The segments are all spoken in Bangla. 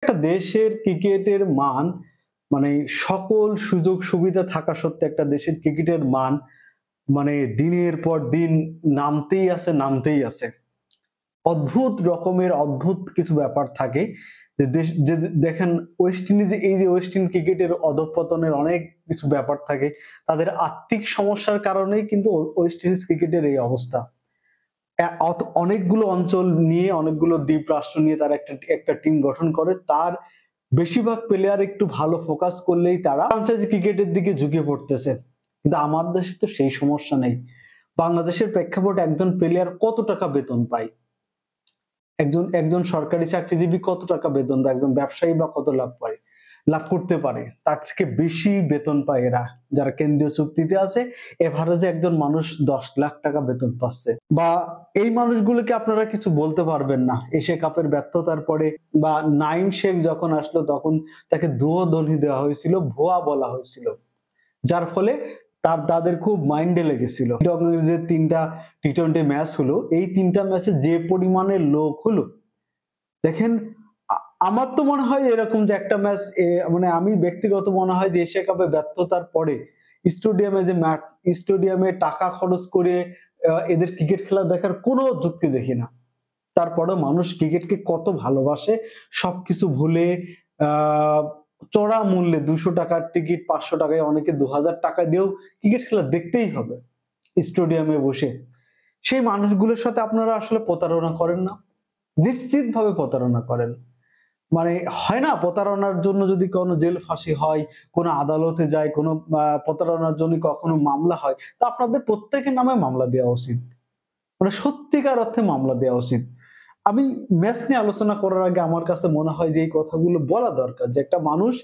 একটা দেশের ক্রিকেটের মান মানে সকল সুযোগ সুবিধা থাকা সত্ত্বেও একটা দেশের ক্রিকেটের মান মানে দিনের পর দিন নামতেই আছে নামতেই আছে। অদ্ভুত রকমের অদ্ভুত কিছু ব্যাপার থাকে যে দেখেন ওয়েস্ট ইন্ডিজে এই যে ওয়েস্ট ইন্ডিজ ক্রিকেটের অধঃপতনের অনেক কিছু ব্যাপার থাকে, তাদের আর্থিক সমস্যার কারণেই কিন্তু ওয়েস্ট ইন্ডিজ ক্রিকেটের এই অবস্থা। অনেকগুলো অঞ্চল নিয়ে অনেকগুলো দ্বীপ রাষ্ট্র নিয়ে তারা একটা টিম গঠন করে, তার বেশিরভাগ প্লেয়ার একটু ভালো ফোকাস করলেই তারা ফ্র্যাঞ্চাইজি ক্রিকেটের দিকে ঝুঁকে পড়তেছে। কিন্তু আমার দেশে তো সেই সমস্যা নেই। বাংলাদেশের প্রেক্ষাপটে একজন প্লেয়ার কত টাকা বেতন পায়, একজন সরকারি চাকরিজীবী কত টাকা বেতন পায়, একজন ব্যবসায়ী বা কত লাভ করতে পারে, তার থেকে বেশি বেতন পায় এরা যারা কেন্দ্রীয় চুক্তিতে আছে। এভারেজে একজন মানুষ 10 লাখ টাকা বেতন পাচ্ছে। বা এই মানুষগুলোকে আপনারা কিছু বলতে পারবেন না। এশিয়া কাপের ব্যর্থতার পরে বা নাইম শেখ যখন আসলো তখন তাকে দুয়োধনী দেওয়া হয়েছিল, ভুয়া বলা হয়েছিল, যার ফলে তাদের খুব মাইন্ডে লেগেছিল। যে 3টা টি-20 ম্যাচ হলো, এই 3টা ম্যাচে যে পরিমাণে লোক হলো দেখেন, আমার তো মনে হয় এরকম যে একটা ম্যাচ মানে আমি ব্যক্তিগত মনে হয় যে এশিয়া কাপে ব্যর্থতার পরে স্টেডিয়ামে টাকা খরচ করে এদের ক্রিকেট খেলা দেখার কোনো যুক্তি দেখি না। তারপরে মানুষ ক্রিকেটকে কত ভালোবাসে, সবকিছু ভুলে চড়া মূল্যে 200 টাকার টিকিট, 500 টাকায়, অনেকে 2000 টাকা দিয়েও ক্রিকেট খেলা দেখতেই হবে স্টেডিয়ামে বসে। সেই মানুষগুলোর সাথে আপনারা আসলে প্রতারণা করেন না? নিশ্চিত ভাবে প্রতারণা করেন। মানে হয় না, প্রতারণার জন্য যদি কোনো জেল ফাঁসি হয়, কোনো আদালতে যায়, কোনো প্রতারণার জন্য কখনো মামলা হয়, তা আপনাদের প্রত্যেকের নামে মামলা দেওয়া উচিত। মানে সত্যিকার অর্থে মামলা দেওয়া উচিত। আমি ম্যাচ নিয়ে আলোচনা করার আগে আমার কাছে মনে হয় যে এই কথাগুলো বলা দরকার যে একটা মানুষ,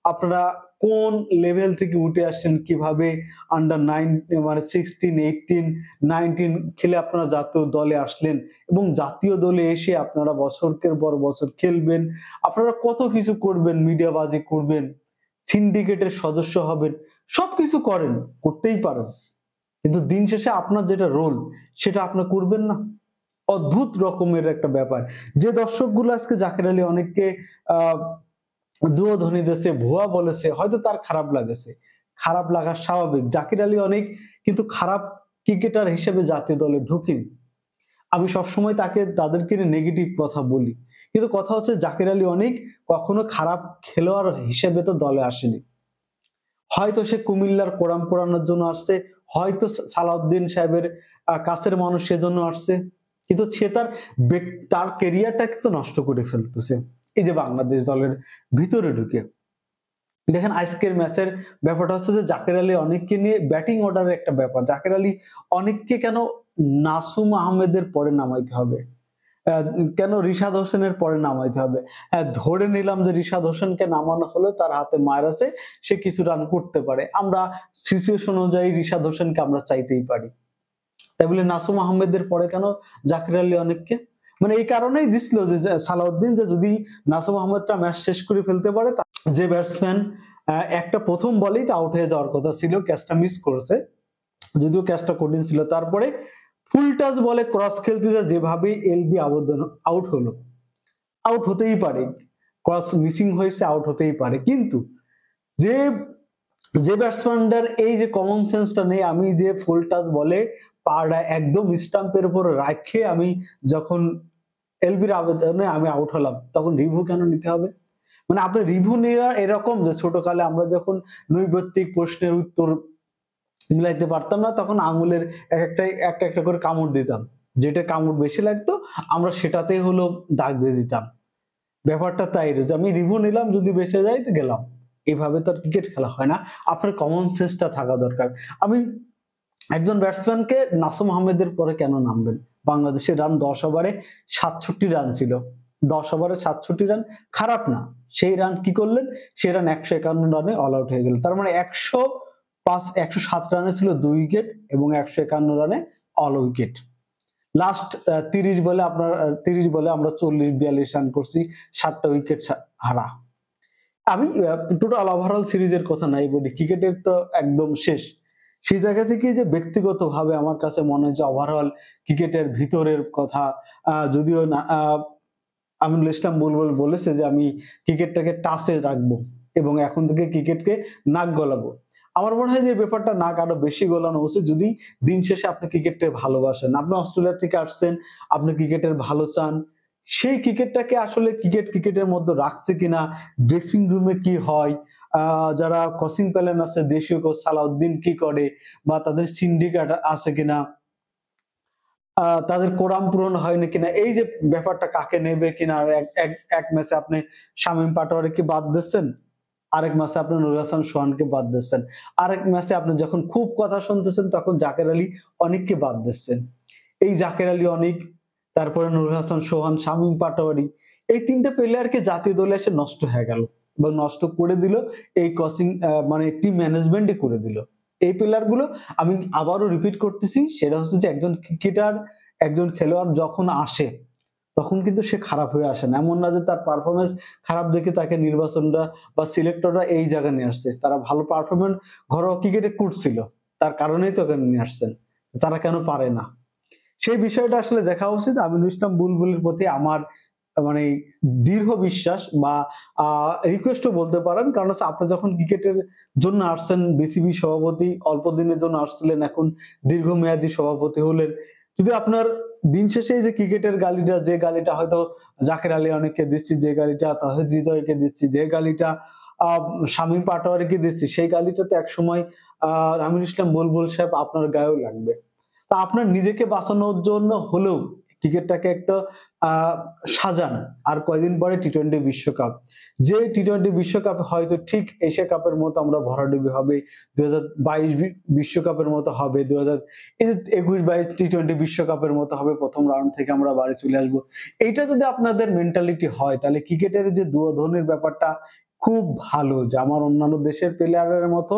আপনারা কোন লেভেল থেকে উঠে আসছেন, কিভাবে আন্ডার 9 মানে 16, 18, 19 খেলে আপনারা জাতীয় দলে আসলেন এবং জাতীয় দলে এসে আপনারা বছরের পর বছর খেলবেন, আপনারা কত কিছু করবেন, মিডিয়াবাজি করবেন, সিন্ডিকেটের সদস্য হবেন, সবকিছু করেন, করতেই পারেন, কিন্তু দিন শেষে আপনার যেটা রোল সেটা আপনি করবেন না। অদ্ভুত রকমের একটা ব্যাপার। যে দর্শকগুলো আজকে জাকের আলী অনেককে দুয়োধনী দেশে ভুয়া বলেছে, হয়তো তার খারাপ লাগেছে, খারাপ লাগা স্বাভাবিক। জাকির আলী অনেক কিন্তু খারাপ ক্রিকেটার হিসেবে জাতীয় দলে ঢুকেনি। আমি সবসময় তাদেরকে নেগেটিভ কথা বলি, কিন্তু কথা হচ্ছে জাকির আলী অনেক কখনো খারাপ খেলোয়াড় হিসেবে তো দলে আসেনি। হয়তো সে কুমিল্লার কোরাম পোড়ানোর জন্য আসছে, হয়তো সালাউদ্দিন সাহেবের কাছের মানুষ সেজন্য আসছে, কিন্তু সে তার ক্যারিয়ারটাকে তো নষ্ট করে ফেলতেছে এই যে বাংলাদেশ দলের ভিতরে ঢুকে। দেখেন আজকের ম্যাচের ব্যাপারটা হচ্ছে যে জাকের আলী অনেককে নিয়ে ব্যাটিং অর্ডারের একটা ব্যাপার। জাকের আলী অনেককে কেন নাসুম আহমেদের পরে নামাইতে হবে, কেন রিশাদ হোসেনের পরে নামাইতে হবে? হ্যাঁ, ধরে নিলাম যে রিশাদ হোসেনকে নামানো হলে তার হাতে মার আছে, সে কিছু রান করতে পারে, আমরা সিচুয়েশন অনুযায়ী রিশাদ হোসেনকে আমরা চাইতেই পারি। তাই বলে নাসুম আহমেদের পরে কেন জাকির আলী অনেককে? মানে এই কারণেই দিছিল যে সালাউদ্দিন যে যদি নাসুম আহমেদটা ম্যাচ শেষ করে ফেলতে পারে, যে ব্যাটসম্যান একটা প্রথম বলেই তো আউট হয়ে যাওয়ার কথা ছিল, ক্যাচটা মিস করেছে, যদিও ক্যাচটা কঠিন ছিল, তারপরে ফুল টাচ বলে ক্রস খেলতে যেভাবে এলবি আউট হলো, আউট হতেই পারে, ক্রস মিসিং হয়েছে, আউট হতেই পারে, কিন্তু যে যে ব্যাটসম্যানটার এই যে কমন সেন্সটা নেই, আমি যে ফুল টাচ বলে পাটা একদম স্টাম্পের উপর রাখে আমি যখন এলবির আবেদনে আমি আউট হলাম, তখন রিভিউ কেন নিতে হবে? মানে আপনি রিভিউ নেওয়া এরকম যে ছোটকালে আমরা যখন নৈর্ব্যক্তিক প্রশ্নের উত্তর মিলাইতে পারতাম না, তখন আঙুলের একটা একটা করে কামড় দিতাম, যেটা কামড় বেশি লাগতো আমরা সেটাতেই হলো দাগ দিয়ে দিতাম। ব্যাপারটা তাই যে আমি রিভিউ নিলাম, যদি বেঁচে যাই তো গেলাম। এভাবে তো আর ক্রিকেট খেলা হয় না। আপনার কমন সেন্সটা থাকা দরকার। আমি একজন ব্যাটসম্যানকে নাসুম আহমেদের পরে কেন নামবেন? বাংলাদেশের রান 10 ওভারে 67 রান ছিল, 10 ওভারে 67 রান খারাপ না। সেই রান কি করলেন? সেই রান 151 রানে অল আউট হয়ে গেল। তার মানে 107 রানে ছিল 2 উইকেট এবং 151 রানে অল উইকেট। লাস্ট 30 বলে আমরা 40-42 রান করছি, 7টা উইকেট হারা। আমি টোটাল ওভারঅল সিরিজের কথা নাই বলি, ক্রিকেটের তো একদম শেষ। সেই জায়গা থেকে যে ব্যক্তিগতভাবে আমার কাছে মনে হয় যে ওভারঅল ক্রিকেটের ভিতরের কথা, যদিও না আমিনুল ইসলাম বুলবুল বলেছে যে আমি ক্রিকেটটাকে টাচে রাখবো এবং এখন থেকে ক্রিকেটকে নাক গলাবো। আমার মনে হয় যে ব্যাপারটা নাক আরো বেশি গলানো উচিত যদি দিন শেষে আপনি ক্রিকেটকে ভালোবাসেন। আপনি অস্ট্রেলিয়া থেকে আসছেন, আপনি ক্রিকেটের ভালো চান, সেই ক্রিকেটটাকে আসলে ক্রিকেটের মধ্যে রাখছে কিনা, ড্রেসিং রুমে কি হয়, যারা কোচিং প্যানেল আছে দেশীয় কোচ সালাউদ্দিন কি করে, বা তাদের সিন্ডিকেট আছে কিনা, তাদের কোরাম পূরণ হয়নি কিনা, এই যে ব্যাপারটা কাকে নেবে কিনা। এক ম্যাচে আপনি শামীম পাটোয়ারিকে বাদ দিচ্ছেন, আরেক ম্যাচে আপনি নুরুল হাসান সোহানকে বাদ দিচ্ছেন, আরেক ম্যাচে আপনি যখন খুব কথা শুনতেছেন তখন জাকের আলী অনেককে বাদ দিচ্ছেন। এই জাকের আলী অনেক, তারপরে নুরুল হাসান সোহান, শামীম পাটোয়ারি, এই তিনটা প্লেয়ারকে জাতীয় দলে এসে নষ্ট হয়ে গেল এবং নষ্ট করে দিল এই কোচিং মানে টিম ম্যানেজমেন্টই করে দিল। এই প্লেয়ার গুলো আমি আবারও রিপিট করতেছি, সেটা হচ্ছে যে একজন ক্রিকেটার, একজন খেলোয়াড় যখন আসে তখন কিন্তু সে খারাপ হয়ে আসে না। এমন না যে তার পারফরমেন্স খারাপ দেখে তাকে নির্বাচনরা বা সিলেক্টররা এই জায়গায় নিয়ে আসছে। তারা ভালো পারফরমেন্স ঘরোয়া ক্রিকেটে করছিল, তার কারণেই তো এখানে নিয়ে আসছেন। তারা কেন পারে না, সেই বিষয়টা আসলে দেখা উচিত। আমিনুল ইসলাম বুলবুলের প্রতি আমার মানে দৃঢ় বিশ্বাস বা রিকোয়েস্টও বলতে পারেন, কারণ হচ্ছে আপনি যখন ক্রিকেটের জন্য আসছেন, বিসিবি সভাপতি অল্প দিনের জন্য আসছিলেন, এখন দীর্ঘমেয়াদী সভাপতি হলেন, যদি আপনার দিন শেষে যে ক্রিকেটের গালিটা, যে গালিটা হয়তো জাকের আলী অনেককে দিচ্ছি, যে গালিটা তাহিদ হৃদয়কে দিচ্ছি, যে গালিটা শামীম পাটোয়ারিকে দিচ্ছি, সেই গালিটা তো একসময় আমিনুল ইসলাম বুলবুল সাহেব আপনার গায়েও লাগবে। তা আপনার নিজেকে বাঁচানোর জন্য হলেও ক্রিকেটটাকে একটা সাজান। আর কয়দিন পরে টি-20 বিশ্বকাপ, যে টি-20 বিশ্বকাপে হয়তো ঠিক এশিয়া কাপের মতো আমরা ভরাডুবি হবে, 2022 বিশ্বকাপের মতো হবে, 2021-22 টি-20 বিশ্বকাপের মতো হবে, প্রথম রাউন্ড থেকে আমরা বাড়ি চলে আসবো। এইটা যদি আপনাদের মেন্টালিটি হয়, তাহলে ক্রিকেটের যে দুর্ধনের ব্যাপারটা খুব ভালো, যে আমার অন্যান্য দেশের প্লেয়ারের মতো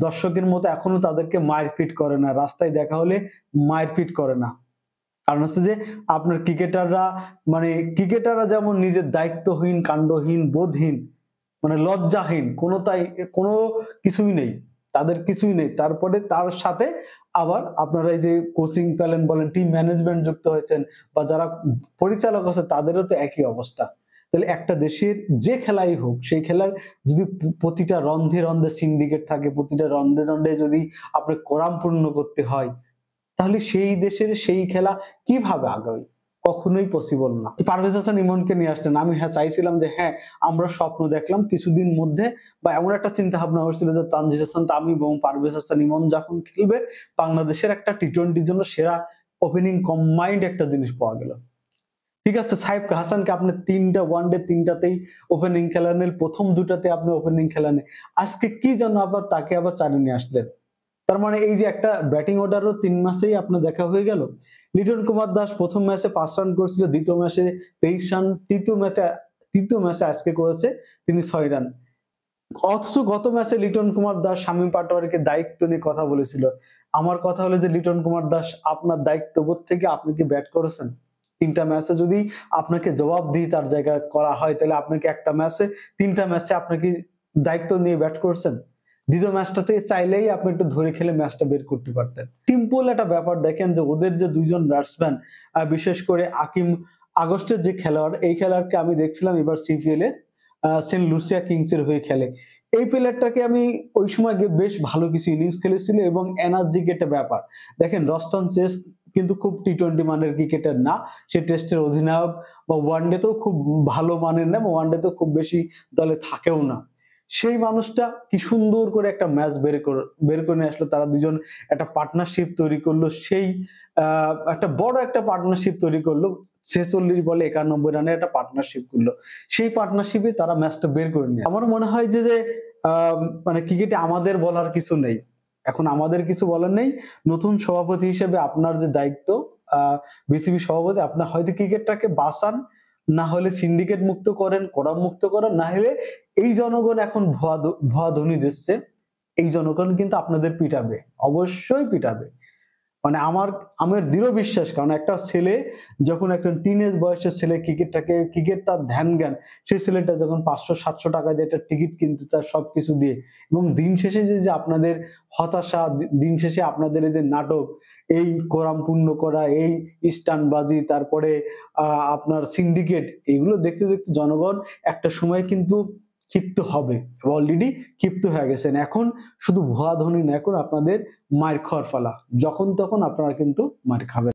দর্শকের মতো এখনো তাদেরকে মারপিট করে না, রাস্তায় দেখা হলে মারপিট করে না। কারণ হচ্ছে যে আপনার ক্রিকেটাররা যেমন নিজের দায়িত্বহীন, কাণ্ডহীন, বোধহীন, মানে লজ্জাহীন, কোনো কিছুই নেই, তাদের কিছুই নেই, তারপরে তার সাথে আবার আপনারা এই যে কোচিং প্যানেল বলেন, টিম ম্যানেজমেন্ট যুক্ত হয়েছেন, বা যারা পরিচালক আছে তাদেরও তো একই অবস্থা। তাহলে একটা দেশের যে খেলাই হোক, সেই খেলার যদি প্রতিটা রন্ধে রন্ধে সিন্ডিকেট থাকে, প্রতিটা রন্ধে রন্ধে যদি আপনি কোরাম পূর্ণ করতে হয়, তাহলে সেই দেশের সেই খেলা কিভাবে আগাবে? কখনোই পসিবল না। পারভেজ হাসান ইমনকে নিয়ে আসলেন, আমি চাইছিলাম যে আমরা স্বপ্ন দেখলাম কিছুদিন মধ্যে, বা এমন একটা চিন্তা ভাবনা হয়েছিল যে তানজিদ হাসান তামিম এবং পারভেজ হাসান ইমন যখন খেলবে, বাংলাদেশের একটা টি-20 জন্য সেরা ওপেনিং কম্বাইন্ড একটা জিনিস পাওয়া গেল। ঠিক আছে, সাইফ হাসানকে আপনি 3টা ওয়ানডে 3টাতেই ওপেনিং খেলানেন, প্রথম 2টাতে আপনি ওপেনিং খেলানেন, আজকে কি জন্য আবার তাকে আবার চারে নিয়ে আসলেন? তার মানে এই যে একটা ব্যাটিং অর্ডারও 3 মাসেই আপনার দেখা হয়ে গেল। লিটন কুমার দাস প্রথম ম্যাচে 5 রান করেছিল, দ্বিতীয় ম্যাচে 23 রান, তৃতীয় ম্যাচে আজকে করেছে তিনি 6 রান। অথচ গত ম্যাচে লিটন কুমার দাস শামীম পাটোয়ারিকে দায়িত্ব নিয়ে কথা বলেছিল। আমার কথা হলো যে লিটন কুমার দাস, আপনার দায়িত্ববোধ থেকে আপনি কি ব্যাট করেছেন? 3টা ম্যাচে যদি আপনাকে জবাবদিহিতার জায়গায় করা হয়, তাহলে আপনাকে একটা ম্যাচে 3টা ম্যাচে আপনি কি দায়িত্ব নিয়ে ব্যাট করছেন? দ্বিতীয় ম্যাচটাতে চাইলেই আপনি একটু ধরে খেলে ম্যাচটা বের করতে পারতেন। সিম্পল একটা ব্যাপার দেখেন যে ওদের যে দুইজন ব্যাটসম্যান, বিশেষ করে আগস্টের যে খেলোয়াড়, এই খেলোয়াড়কে আমি দেখছিলাম এবার সিপিএল এ সেন্ট লুসিয়া কিংস এর হয়ে খেলে। এই প্লেয়ারটাকে আমি ওই সময় বেশ ভালো কিছু ইনিংস খেলেছিল এবং এনার্জিক একটা ব্যাপার দেখেন। রস্টন চেস কিন্তু খুব টি-20 মানের ক্রিকেটার না, সে টেস্টের অধিনায়ক, বা ওয়ানডেতেও খুব ভালো মানের না, ওয়ানডেতেও খুব বেশি দলে থাকেও না। সেই মানুষটা কি সুন্দর করে একটা ম্যাচ বের করে নিয়ে আসলো, তারা দুজন একটা পার্টনারশিপ তৈরি করলো, সেই একটা বড় একটা পার্টনারশিপ তৈরি করলো, 46 বলে 91 রানের একটা পার্টনারশিপ করলো, সেই পার্টনারশিপে তারা ম্যাচটা বের করে নিয়ে। আমার মনে হয় যে মানে ক্রিকেটে আমাদের বলার কিছু নেই, এখন আমাদের কিছু বলার নেই। নতুন সভাপতি হিসেবে আপনার যে দায়িত্ব, বিসিবি সভাপতি, আপনার হয়তো ক্রিকেটটাকে বাঁচান, না হলে সিন্ডিকেট মুক্ত করেন, কোরাম মুক্ত করেন, না হলে এই জনগণ এখন ভুয়া ধ্বনি দিচ্ছে, এই জনগণ কিন্তু আপনাদের পিটাবে, অবশ্যই পিটাবে। মানে আমার দৃঢ় বিশ্বাস, কারণ একটা ছেলে যখন একটা টিনেজ বয়সের ছেলে ক্রিকেট তার ধ্যান জ্ঞান, সেই ছেলেটা যখন 500-700 টাকা দিয়ে একটা টিকিট কিনতে, তার সবকিছু দিয়ে, এবং দিন শেষে যে আপনাদের হতাশা, দিন শেষে আপনাদের এই যে নাটক, এই কোরাম পূর্ণ করা, এই স্টান্টবাজি, তারপরে আপনার সিন্ডিকেট, এগুলো দেখতে দেখতে জনগণ একটা সময় কিন্তু ক্ষিপ্ত হবে, অলরেডি ক্ষিপ্ত হয়ে গেছেন। এখন শুধু ভুয়া ধ্বনি না, এখন আপনাদের মার খাওয়ার পালা, যখন তখন আপনারা কিন্তু মার খাবেন।